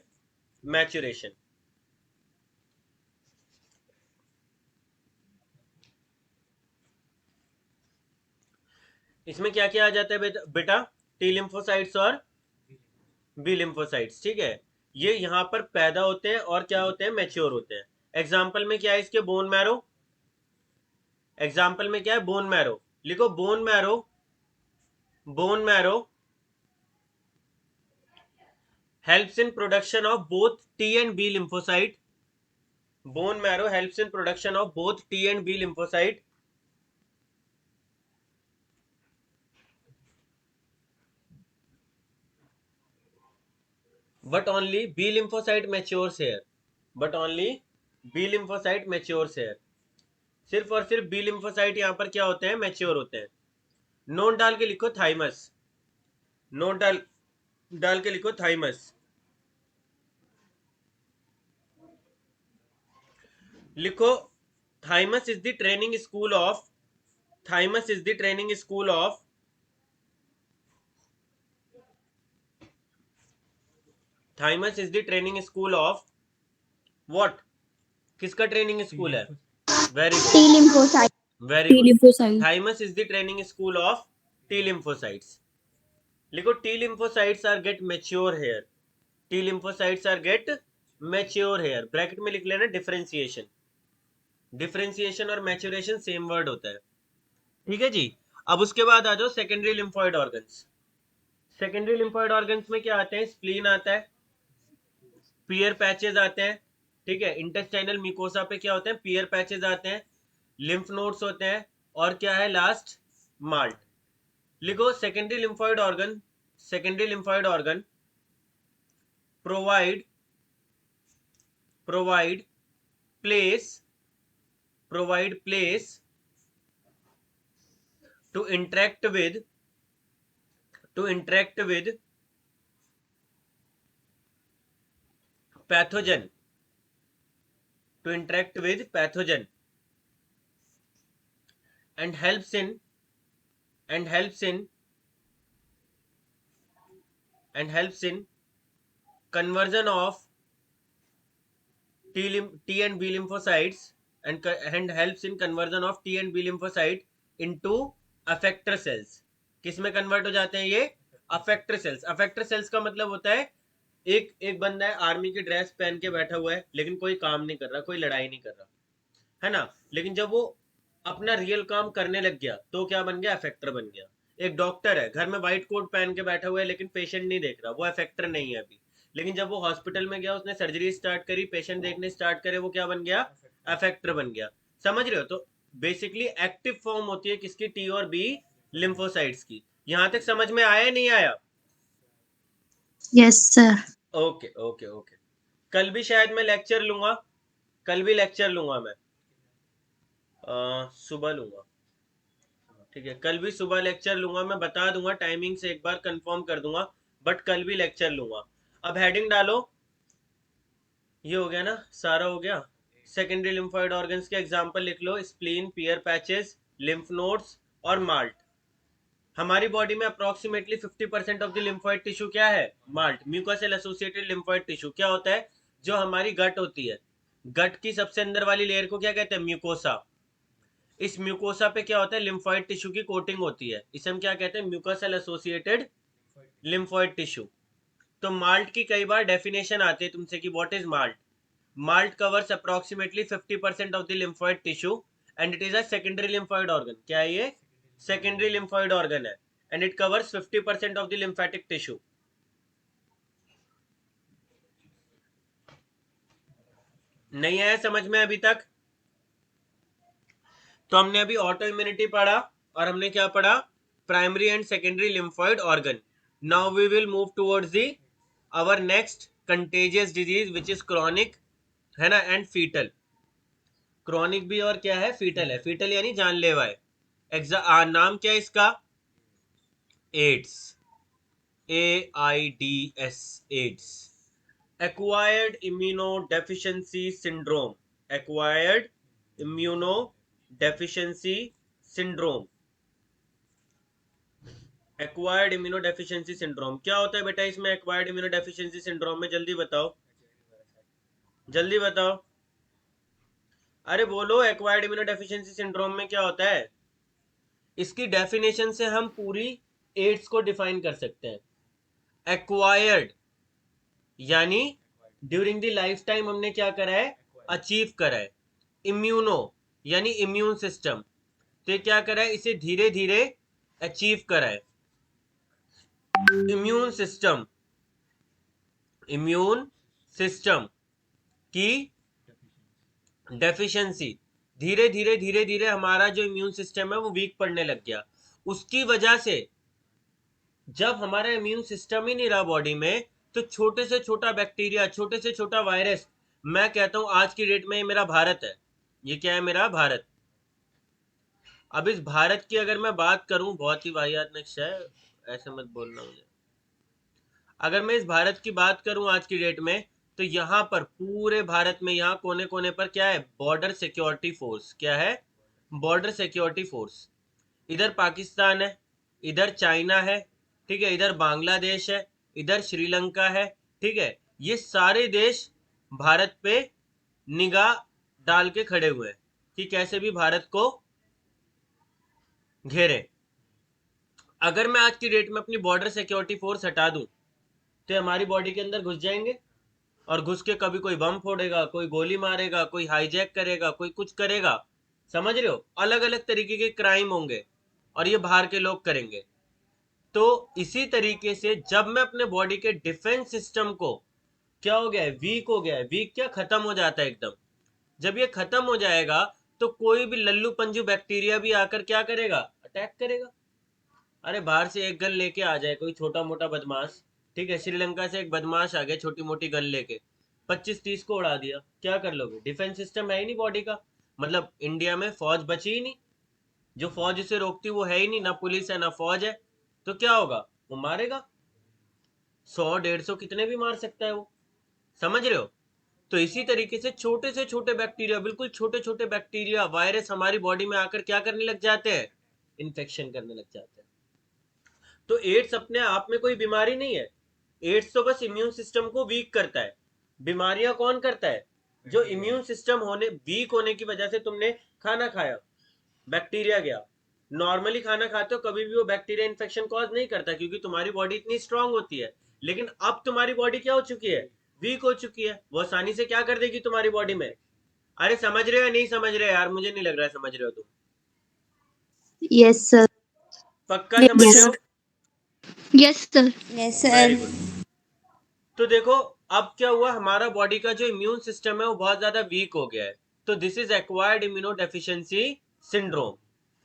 maturation। इसमें क्या क्या आ जाता है बेटा? T lymphocytes और B lymphocytes. ठीक है, ये यहाँ पर पैदा होते हैं और क्या होते हैं? मैच्योर होते हैं। एग्जाम्पल में क्या है इसके? Bone marrow. एग्जाम्पल में क्या है? Bone marrow. लिखो bone marrow. Bone marrow helps in production of both T and B lymphocyte. Bone marrow helps in production of both T and B lymphocyte. But only B lymphocyte matures here. But only B lymphocyte matures here. सिर्फ और सिर्फ B lymphocyte यहाँ पर क्या होते हैं? Mature होते हैं। नोट डाल के लिखो थाइमस। नोट डाल के लिखो थाइमस। लिखो thymus is the training school of thymus is the training school of thymus is the training school of what? किसका ट्रेनिंग स्कूल है? Very T good, lymphocyte. Very T good. lymphocyte. Thymus is the training school of T lymphocytes. लिखो T lymphocytes are get mature here. T lymphocytes are get mature here. Bracket में लिख लेना differentiation. Differentiation और maturation same word होता है, ठीक है जी। अब उसके बाद आ जाओ secondary lymphoid organs. Secondary lymphoid organs में क्या आते हैं, स्प्लीन आता है, पियर पैचेज आते हैं, ठीक है। इंटेस्टाइनल म्यूकोसा पे क्या होते हैं, पियर पैचेज आते हैं, लिम्फ नोड्स होते हैं, और क्या है लास्ट, माल्ट। लिखो secondary lymphoid organ, secondary lymphoid organ provide provide place to interact with pathogen and helps in conversion of T and B lymphocytes and helps in conversion of T and B lymphocyte into effector cells। किस में convert हो जाते हैं ये, effector sales. Effector sales का मतलब होता है एक बंदा है आर्मी की ड्रेस पहन के बैठा हुआ है, लेकिन कोई काम नहीं कर रहा, कोई लड़ाई नहीं कर रहा है ना, लेकिन जब वो अपना रियल काम करने लग गया तो क्या बन गया, अफेक्टर बन गया। एक डॉक्टर है घर में व्हाइट कोट पहन के बैठा हुआ है, लेकिन पेशेंट नहीं देख रहा, वो अफेक्टर नहीं है अभी, लेकिन जब वो हॉस्पिटल में गया, उसने सर्जरी स्टार्ट करी, पेशेंट देखने स्टार्ट करे, वो क्या बन गया, अफेक्टर बन गया। समझ रहे हो? तो बेसिकली एक्टिव फॉर्म होती है किसकी, टी और बी लिम्फोसाइट्स की। यहां तक समझ में आया नहीं आया? Yes sir. Okay okay okay. कल भी शायद मैं लेक्चर लूंगा, कल भी लेक्चर लूंगा मैं, सुबह लूंगा, ठीक है। कल भी सुबह लेक्चर लूंगा, मैं बता दूंगा टाइमिंग से एक बार कंफर्म कर दूंगा, बट कल भी लेक्चर लूंगा। अब हेडिंग डालो, ये हो गया ना, सारा हो गया। सेकेंडरी लिम्फोइड ऑर्गन्स के एग्जांपल लिख लो, स्प्लीन, पियर पैचेस, लिम्फ नोड्स और माल्ट। हमारी बॉडी में approximately 50% of the lymphoid tissue क्या है, माल्ट। म्यूकोसेल एसोसिएटेड लिम्फोइड टिश्यू क्या होता है, जो हमारी गट होती है, गट की सबसे अंदर वाली लेयर को क्या कहते हैं, म्यूकोसा। इस म्यूकोसा पे क्या होता है, लिम्फोइड टिश्यू की कोटिंग होती है, इसे हम क्या कहते हैं, म्यूकोसेल एसोसिएटेड लिम्फोइड टिश्यू। तो माल्ट की कई बार डेफिनेशन आती है तुमसे कि what is malt. Malt covers approximately 50% of the lymphoid tissue and it is a secondary lymphoid organ. क्या है ये, सेकेंडरी लिम्फोइड ऑर्गन है, and it covers 50% of the lymphatic tissue. नहीं आया समझ में अभी तक? तो हमने अभी ऑटो इम्यूनिटी पढ़ा, और हमने क्या पढ़ा, primary and secondary lymphoid organ. Now we will move towards the our next contagious disease which is chronic, है ना, एंड फीटल। क्रॉनिक भी और क्या है, फीटल है। फीटल यानी जानलेवा है। नाम क्या है इसका, AIDS, AIDS, AIDS. Acquired immunodeficiency syndrome, acquired immunodeficiency syndrome, acquired immunodeficiency syndrome. क्या होता है बेटा इसमें, एक्वायर्ड इम्यूनोडेफिशिएंसी सिंड्रोम में, जल्दी बताओ, जल्दी बताओ, अरे बोलो, एक्वायर्ड इम्यूनोडेफिशिएंसी सिंड्रोम में क्या होता है? इसकी डेफिनेशन से हम पूरी एड्स को डिफाइन कर सकते हैं। एक्वायर्ड यानी ड्यूरिंग द लाइफ टाइम हमने क्या करा है, अचीव करा है। इम्यूनो यानी इम्यून सिस्टम, तो क्या करा है, इसे धीरे धीरे अचीव करा है। इम्यून सिस्टम, इम्यून सिस्टम की डेफिशिएंसी, धीरे धीरे हमारा जो इम्यून सिस्टम है वो वीक पड़ने लग गया। उसकी वजह से जब हमारा इम्यून सिस्टम ही नहीं रहा बॉडी में, तो छोटे से छोटा बैक्टीरिया, छोटे से छोटा वायरस, मैं कहता हूं आज की डेट में ये मेरा भारत है, ये क्या है, मेरा भारत। अब इस भारत की अगर मैं बात करूं, बहुत ही वाहियात नक्शा है, ऐसे मत बोलना मुझे। अगर मैं इस भारत की बात करूं आज की डेट में, तो यहाँ पर पूरे भारत में यहाँ कोने कोने पर क्या है, बॉर्डर सिक्योरिटी फोर्स। क्या है, बॉर्डर सिक्योरिटी फोर्स। इधर पाकिस्तान है, इधर चाइना है, ठीक है, इधर बांग्लादेश है, इधर श्रीलंका है, ठीक है। ये सारे देश भारत पे निगाह डाल के खड़े हुए हैं कि कैसे भी भारत को घेरे। अगर मैं आज की डेट में अपनी बॉर्डर सिक्योरिटी फोर्स हटा दूं, तो हमारी बॉडी के अंदर घुस जाएंगे, और घुस के कभी कोई बम फोड़ेगा, कोई गोली मारेगा, कोई हाईजैक करेगा, कोई कुछ करेगा। समझ रहे हो? अलग अलग तरीके के क्राइम होंगे और ये बाहर के लोग करेंगे। तो इसी तरीके से जब मैं अपने बॉडी के डिफेंस सिस्टम को, क्या हो गया है, वीक हो गया है, वीक क्या, खत्म हो जाता है एकदम। जब ये खत्म हो जाएगा तो कोई भी लल्लू पंजू बैक्टीरिया भी आकर क्या करेगा, अटैक करेगा। अरे बाहर से एक गन लेके आ जाए कोई छोटा मोटा बदमाश, ठीक है, श्रीलंका से एक बदमाश आ गया छोटी मोटी गन लेके, 25-30 को उड़ा दिया, क्या कर लोगे? डिफेंस सिस्टम है ही नहीं बॉडी का, मतलब इंडिया में फौज बची ही नहीं। जो फौज उसे रोकती वो है ही नहीं, ना पुलिस है ना फौज है, तो क्या होगा, वो मारेगा। 100-150 कितने भी मार सकता है वो। समझ रहे हो? तो इसी तरीके से छोटे बैक्टीरिया, बिल्कुल छोटे छोटे बैक्टीरिया, वायरस हमारी बॉडी में आकर क्या करने लग जाते हैं, इन्फेक्शन करने लग जाते हैं। तो एड्स अपने आप में कोई बीमारी नहीं है। एड्स तो बस इम्यून सिस्टम को वीक करता है। बीमारियां कौन करता है? जो इम्यून सिस्टम होने वीक होने की वजह से तुमने खाना खाया, बैक्टीरिया गया। नॉर्मली खाना खाते हो कभी भी वो बैक्टीरिया इन्फेक्शन कॉज नहीं करता, क्योंकि तुम्हारी बॉडी इतनी स्ट्रांग होती है। लेकिन अब तुम्हारी बॉडी क्या हो चुकी है, वीक हो चुकी है। वो आसानी से क्या कर देगी तुम्हारी बॉडी में। अरे समझ रहे हो या नहीं समझ रहे यार? मुझे नहीं लग रहा है समझ रहे हो तुम। Yes sir. पक्का समझ रहे यस। हो? Yes sir. Yes very sir. Good. तो देखो, अब क्या हुआ, हमारा बॉडी का जो इम्यून सिस्टम है वो बहुत ज्यादा वीक हो गया है। तो this is acquired immuno deficiency syndrome.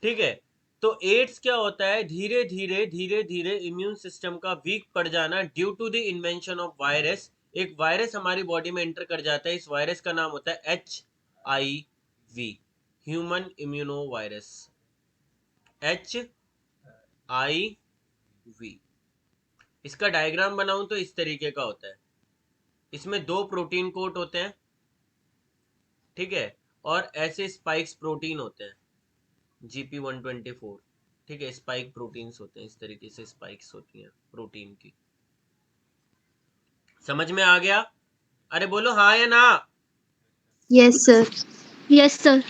ठीक है। तो एड्स क्या होता है, धीरे धीरे इम्यून सिस्टम का वीक पड़ जाना due to the invention of virus. एक वायरस हमारी बॉडी में एंटर कर जाता है, इस वायरस का नाम होता है HIV, human immuno virus. HIV। इसका डायग्राम बनाऊं तो इस तरीके का होता है। इसमें 2 प्रोटीन कोट होते हैं, ठीक है, और ऐसे स्पाइक्स प्रोटीन होते हैं, GP124। ठीक है, स्पाइक प्रोटीन्स होते हैं, इस तरीके से स्पाइक्स होती हैं प्रोटीन की। समझ में आ गया? अरे बोलो हाँ या ना। Yes sir. Yes sir.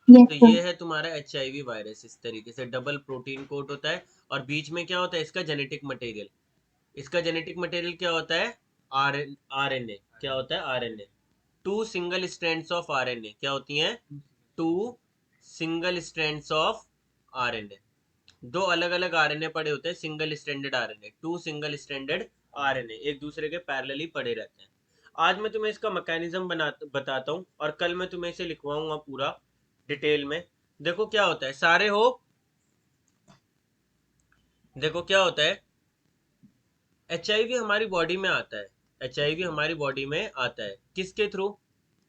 तो ये है तुम्हारा HIV वायरस, इस तरीके से डबल प्रोटीन कोट होता है। और बीच में क्या होता है, इसका जेनेटिक मटेरियल। इसका जेनेटिक मटेरियल क्या होता है, RNA। क्या होता है, RNA। 2 single strands of RNA क्या होती हैं, 2 सिंगल स्ट्रैंड्स ऑफ RNA। 2 अलग अलग RNA पड़े होते हैं, single stranded RNA, 2 single stranded RNA एक दूसरे के पैरेलली पड़े रहते हैं। आज मैं तुम्हें इसका मैकेनिज्म बताता हूँ, और कल मैं तुम्हें इसे लिखवाऊंगा पूरा डिटेल में। देखो क्या होता है, सारे हो, देखो क्या होता है, HIV हमारी बॉडी में आता है। HIV हमारी बॉडी में आता है किसके थ्रू,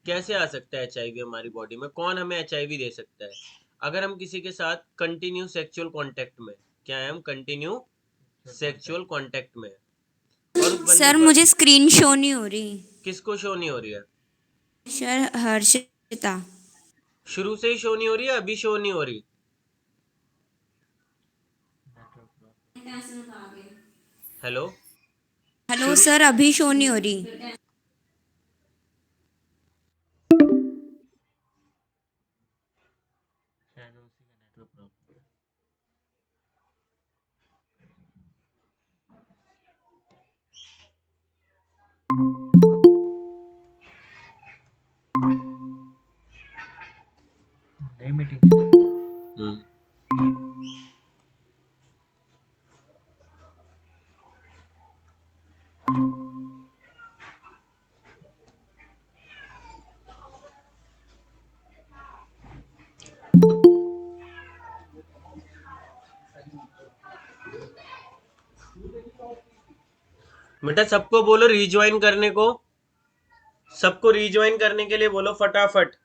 कैसे आ सकता है HIV हमारी बॉडी में, कौन हमें HIV दे सकता है? अगर हम किसी के साथ कंटिन्यू सेक्सुअल कांटेक्ट में, क्या है, हम कंटिन्यू सेक्सुअल कांटेक्ट में, और उस बंदे सर को, मुझे स्क्रीन शो नहीं हो रही। किसको शो नहीं हो रही है? सर हर्षिता। शुरू से ही शो नहीं हो रही है, अभी शो नहीं हो रही? हेलो। हेलो शुरू, सर, अभी शो नहीं हो रही। हम्म। बेटा सबको बोलो रिज्वाइन करने को, सबको रिज्वाइन करने के लिए बोलो फटाफट।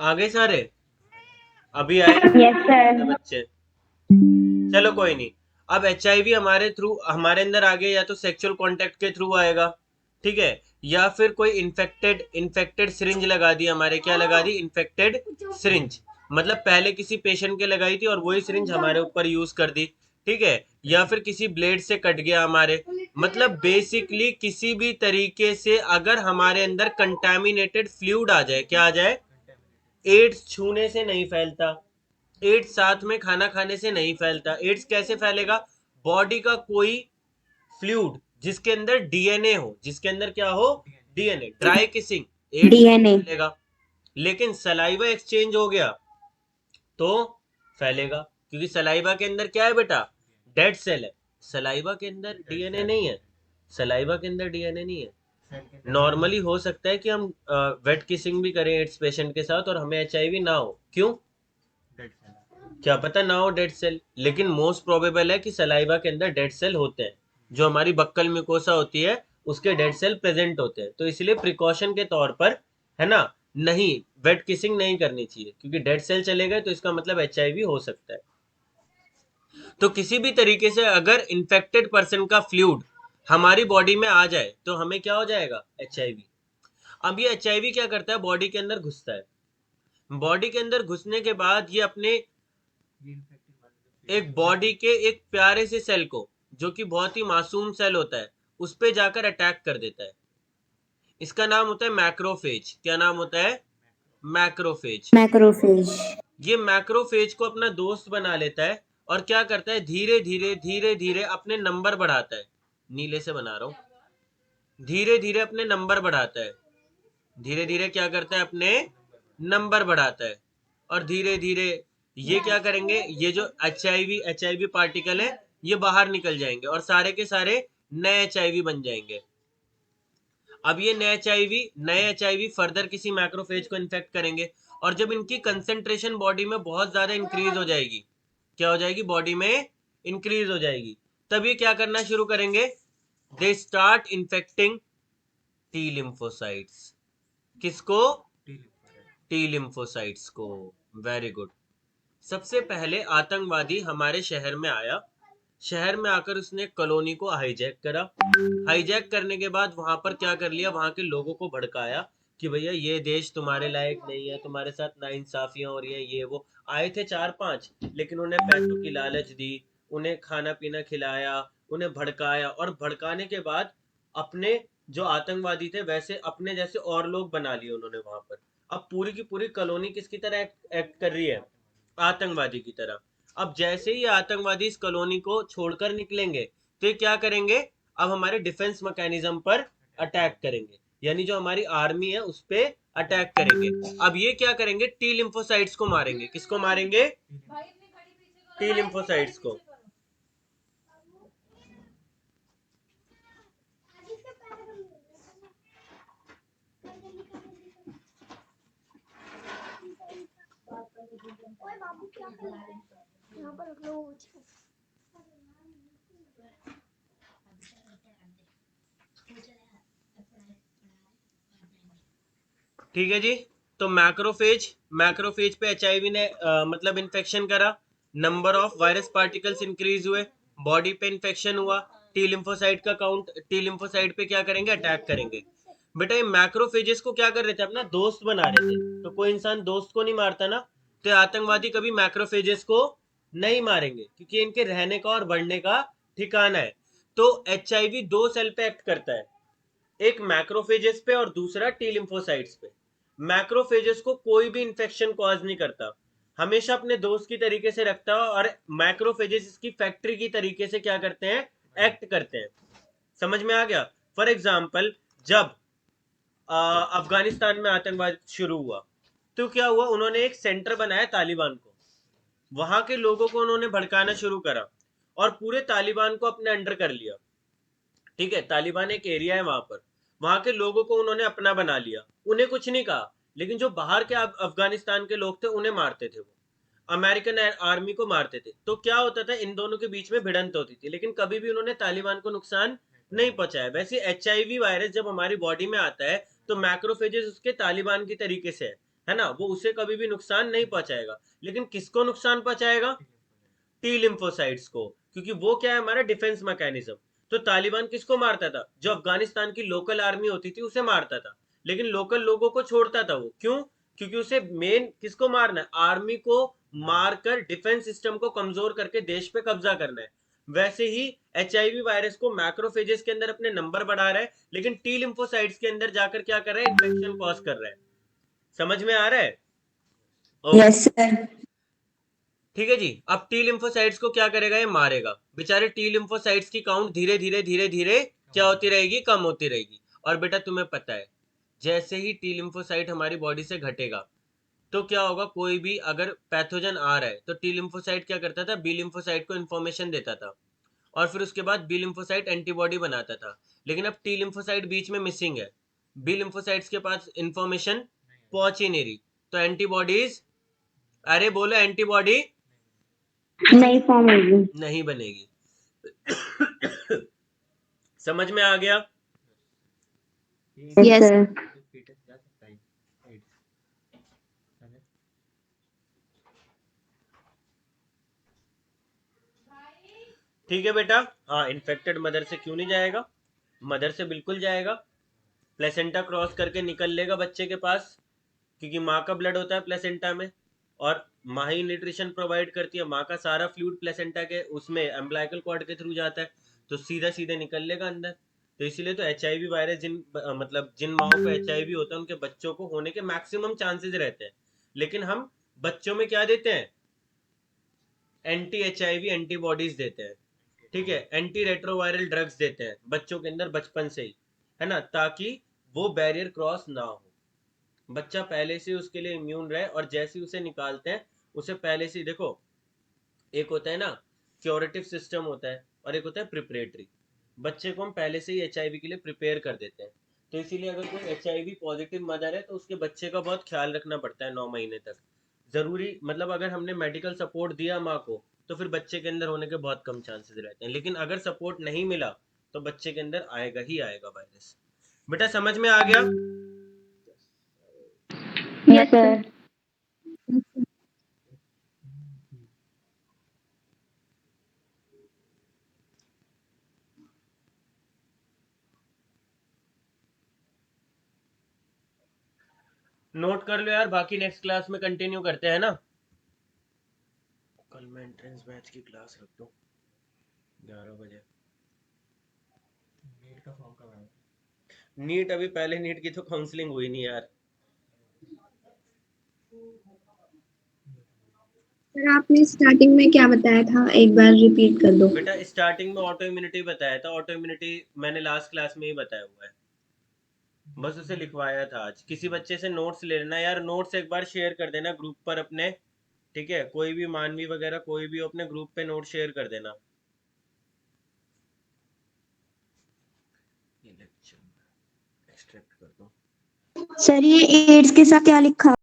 आगे सारे अभी आए यस सर। बच्चे, चलो कोई नहीं। अब HIV हमारे थ्रू हमारे अंदर आ गया, या तो सेक्सुअल कांटेक्ट के थ्रू आएगा, ठीक है, या फिर कोई इन्फेक्टेड सिरिंज लगा दी हमारे, क्या लगा दी, इन्फेक्टेड सिरिंज, मतलब पहले किसी पेशेंट के लगाई थी और वही सिरिंज हमारे ऊपर यूज कर दी, ठीक है, या फिर किसी ब्लेड से कट गया हमारे, मतलब बेसिकली किसी भी तरीके से अगर हमारे अंदर कंटामिनेटेड फ्लूइड आ जाए, क्या आ जाए, एड्स छूने से नहीं फैलता, एड्स साथ में खाना खाने से नहीं फैलता। एड्स कैसे फैलेगा, बॉडी का कोई फ्लूइड जिसके अंदर डीएनए हो, जिसके अंदर क्या हो, DNA, dry kissing, AIDS DNA। फैलेगा। लेकिन सलाइवा एक्सचेंज हो गया तो फैलेगा, क्योंकि सलाइवा के अंदर क्या है बेटा, डेड सेल है, सलाइवा के अंदर डीएनए नहीं है, सलाइवा के अंदर डीएनए नहीं है। नॉर्मली हो सकता है कि हम वेट किसिंग भी करें एड्स पेशेंट के साथ और हमें HIV ना हो, क्यों, क्या पता ना हो डेड सेल, लेकिन मोस्ट प्रोबेबल है कि सलाइवा के अंदर डेड सेल होते हैं, जो हमारी बक्कल म्यूकोसा होती है उसके डेड सेल प्रेजेंट होते हैं, तो इसलिए प्रिकॉशन के तौर पर, है ना, नहीं, वेट किसिंग नहीं करनी चाहिए, क्योंकि डेड सेल चले गए तो इसका मतलब HIV हो सकता है। तो किसी भी तरीके से अगर इन्फेक्टेड पर्सन का फ्लूइड हमारी बॉडी में आ जाए तो हमें क्या हो जाएगा, HIV। अब ये HIV क्या करता है, बॉडी के अंदर घुसता है, बॉडी के अंदर घुसने के बाद ये अपने एक बॉडी के एक प्यारे से सेल को, जो कि बहुत ही मासूम सेल होता है, उस पे जाकर अटैक कर देता है। इसका नाम होता है मैक्रोफेज। क्या नाम होता है, मैक्रोफेज। मैक्रोफेज। ये मैक्रोफेज को अपना दोस्त बना लेता है और क्या करता है, धीरे धीरे अपने नंबर बढ़ाता है, नीले से बना रहा हूं, धीरे धीरे अपने नंबर बढ़ाता है, धीरे धीरे क्या करता है, अपने नंबर बढ़ाता है, और धीरे धीरे ये क्या करेंगे, ये जो HIV पार्टिकल है ये बाहर निकल जाएंगे और सारे के सारे नए HIV बन जाएंगे। अब ये नए HIV फर्दर किसी मैक्रोफेज को इन्फेक्ट करेंगे, और जब इनकी कंसेंट्रेशन बॉडी में बहुत ज्यादा इंक्रीज हो जाएगी, क्या हो जाएगी, बॉडी में इंक्रीज हो जाएगी, तब ये क्या करना शुरू करेंगे, they start infecting T lymphocytes. किसको, टी लिम्फोसाइट्स को। Very good. सबसे पहले आतंकवादी हमारे शहर में आया, शहर में आकर उसने कॉलोनी को हाईजैक करा, हाईजैक करने के बाद वहां पर क्या कर लिया, वहां के लोगों को भड़काया कि भैया ये देश तुम्हारे लायक नहीं है, तुम्हारे साथ नाइंसाफियां हो रही हैं, ये वो। आए थे 4-5, लेकिन उन्हें पैसों की लालच दी, उन्हें खाना पीना खिलाया, उन्हें भड़काया, और भड़काने के बाद अपने जो आतंकवादी थे वैसे अपने जैसे और लोग बना लिए उन्होंने वहां पर। अब पूरी की पूरी कॉलोनी किसकी तरह एक्ट कर रही है, आतंकवादी की तरह। अब जैसे ही आतंकवादी इस कॉलोनी को छोड़कर निकलेंगे तो ये क्या करेंगे, अब हमारे डिफेंस मैकेनिज्म पर अटैक करेंगे, यानी जो हमारी आर्मी है उस पे अटैक करेंगे। अब ये क्या करेंगे, टी लिम्फोसाइट्स को मारेंगे। किसको मारेंगे, टी लिम्फोसाइट्स को। ठीक है जी। तो मैक्रोफेज पे HIV ने मतलब इन्फेक्शन करा, number of virus particles increase हुए, बॉडी पे इन्फेक्शन हुआ, टी लिम्फोसाइट का काउंट, टी लिम्फोसाइट पे क्या करेंगे, अटैक करेंगे। बेटा ये मैक्रोफेजेस को क्या कर रहे थे, अपना दोस्त बना रहे थे, तो कोई इंसान दोस्त को नहीं मारता ना, तो आतंकवादी कभी मैक्रोफेजेस को नहीं मारेंगे, क्योंकि इनके रहने का और बढ़ने का ठिकाना है। तो HIV 2 सेल पे एक्ट करता है, एक मैक्रोफेजेस पे और दूसरा टी लिम्फोसाइट्स पे। मैक्रोफेजेस को कोई भी इंफेक्शन कॉज नहीं करता, हमेशा अपने दोस्त की तरीके से रखता है, और मैक्रोफेजेस इसकी फैक्ट्री की तरीके से क्या करते हैं, एक्ट करते हैं। समझ में आ गया। फॉर एग्जाम्पल जब अफगानिस्तान में आतंकवाद शुरू हुआ तो क्या हुआ, उन्होंने एक सेंटर बनाया तालिबान को, वहां के लोगों को उन्होंने भड़काना शुरू करा और पूरे तालिबान को अपने अंडर कर लिया। ठीक है, तालिबान एक एरिया है वहां पर, वहां के लोगों को उन्होंने अपना बना लिया, उन्हें कुछ नहीं कहा, लेकिन जो बाहर के अफगानिस्तान के लोग थे उन्हें मारते थे, वो अमेरिकन आर्मी को मारते थे। तो क्या होता था, इन दोनों के बीच में भिड़ंत होती थी, लेकिन कभी भी उन्होंने तालिबान को नुकसान नहीं पहुंचाया। वैसे HIV वायरस जब हमारी बॉडी में आता है तो मैक्रोफेजेस उसके तालिबान की तरीके से है, है ना, वो उसे कभी भी नुकसान नहीं पहुंचाएगा। लेकिन किसको नुकसान पहुंचाएगा? टी लिम्फोसाइट्स को, क्योंकि वो क्या है, हमारा डिफेंस मैकेनिज्म। तो तालिबान किसको मारता था? जो अफगानिस्तान की लोकल आर्मी होती थी उसे मारता था, लेकिन लोकल लोगों को छोड़ता था वो। क्यों? क्योंकि उसे मेन किसको मारना है? आर्मी को मारकर डिफेंस सिस्टम को कमजोर करके देश पे कब्जा करना है। वैसे ही HIV वायरस को मैक्रोफेजेस के अंदर अपने नंबर बढ़ा रहा है, लेकिन टी लिम्फोसाइट्स के अंदर जाकर क्या कर रहा है? इन्फेक्शन कॉज कर रहा है। समझ में आ रहा है? Yes sir. ठीक है जी। अब टी लिम्फोसाइट्स को क्या करेगा? ये मारेगा। बेचारे टी लिम्फोसाइट्स की काउंट धीरे धीरे धीरे धीरे क्या होती रहेगी? कम होती रहेगी। और बेटा तुम्हें पता है, जैसे ही टी लिम्फोसाइट हमारी बॉडी से घटेगा तो क्या होगा? कोई भी अगर पैथोजन आ रहा है तो टी लिम्फोसाइट क्या करता था? बी लिम्फोसाइट को इन्फॉर्मेशन देता था, और फिर उसके बाद बी लिम्फोसाइट एंटीबॉडी बनाता था। लेकिन अब टी लिम्फोसाइट बीच में मिसिंग है, बी लिम्फोसाइट्स के पास इन्फॉर्मेशन पहुंच ही नहीं रही, तो एंटीबॉडीज, अरे बोलो, एंटीबॉडी नहीं फॉर्म होगी। नहीं बनेगी। समझ में आ गया? Yes sir. ठीक है बेटा। हाँ, इन्फेक्टेड मदर से क्यों नहीं जाएगा? मदर से बिल्कुल जाएगा। प्लेसेंटा क्रॉस करके निकल लेगा बच्चे के पास, क्योंकि माँ का ब्लड होता है प्लेसेंटा में, और माँ ही न्यूट्रिशन प्रोवाइड करती है। माँ का सारा फ्लूइड प्लेसेंटा के उसमें एम्ब्लाइकल कॉर्ड के थ्रू जाता है, तो सीधा सीधे निकल लेगा अंदर। तो इसीलिए तो HIV वायरस मतलब जिन माओ को HIV होता है उनके बच्चों को होने के मैक्सिमम चांसेस रहते हैं। लेकिन हम बच्चों में क्या देते हैं? एंटी HIV एंटीबॉडीज देते हैं। ठीक है, एंटी रेट्रोवायरल ड्रग्स देते हैं बच्चों के अंदर बचपन से ही, है ना, ताकि वो बैरियर क्रॉस ना हो, बच्चा पहले से उसके लिए इम्यून रहे। और जैसे ही उसे निकालते हैं, उसे पहले से देखो, एक होता है ना क्योरेटिव सिस्टम होता है, और एक होता है प्रिपरेटरी। बच्चे को हम पहले से ही HIV के लिए प्रिपेयर कर देते हैं। तो इसीलिए अगर कोई HIV पॉजिटिव मदर है तो उसके बच्चे का बहुत ख्याल रखना पड़ता है 9 महीने तक। जरूरी मतलब अगर हमने मेडिकल सपोर्ट दिया माँ को, तो फिर बच्चे के अंदर होने के बहुत कम चांसेस रहते हैं। लेकिन अगर सपोर्ट नहीं मिला तो बच्चे के अंदर आएगा ही आएगा वायरस। बेटा समझ में आ गया? Yes sir. नोट कर लो यार, बाकी नेक्स्ट क्लास में कंटिन्यू करते हैं ना। कल मैं एंट्रेंस बैच की क्लास रख दूं 11 बजे। नीट अभी पहले नीट की तो काउंसलिंग हुई नहीं यार। सर आपने स्टार्टिंग में क्या बताया था, एक बार रिपीट कर दो। बेटा स्टार्टिंग में ऑटो इम्यूनिटी बताया था, ऑटो इम्यूनिटी मैंने लास्ट क्लास में ही बताया हुआ है, बस उसे लिखवाया था आज। किसी बच्चे से नोट्स ले लेना यार, नोट्स एक बार शेयर कर देना ग्रुप पर अपने। ठीक है, कोई भी मानवी वगैरह कोई भी हो, अपने ग्रुप पे नोट शेयर कर देना। ये लेक्चर एक्सट्रैक्ट कर दो। सर ये एड्स के साथ क्या लिखा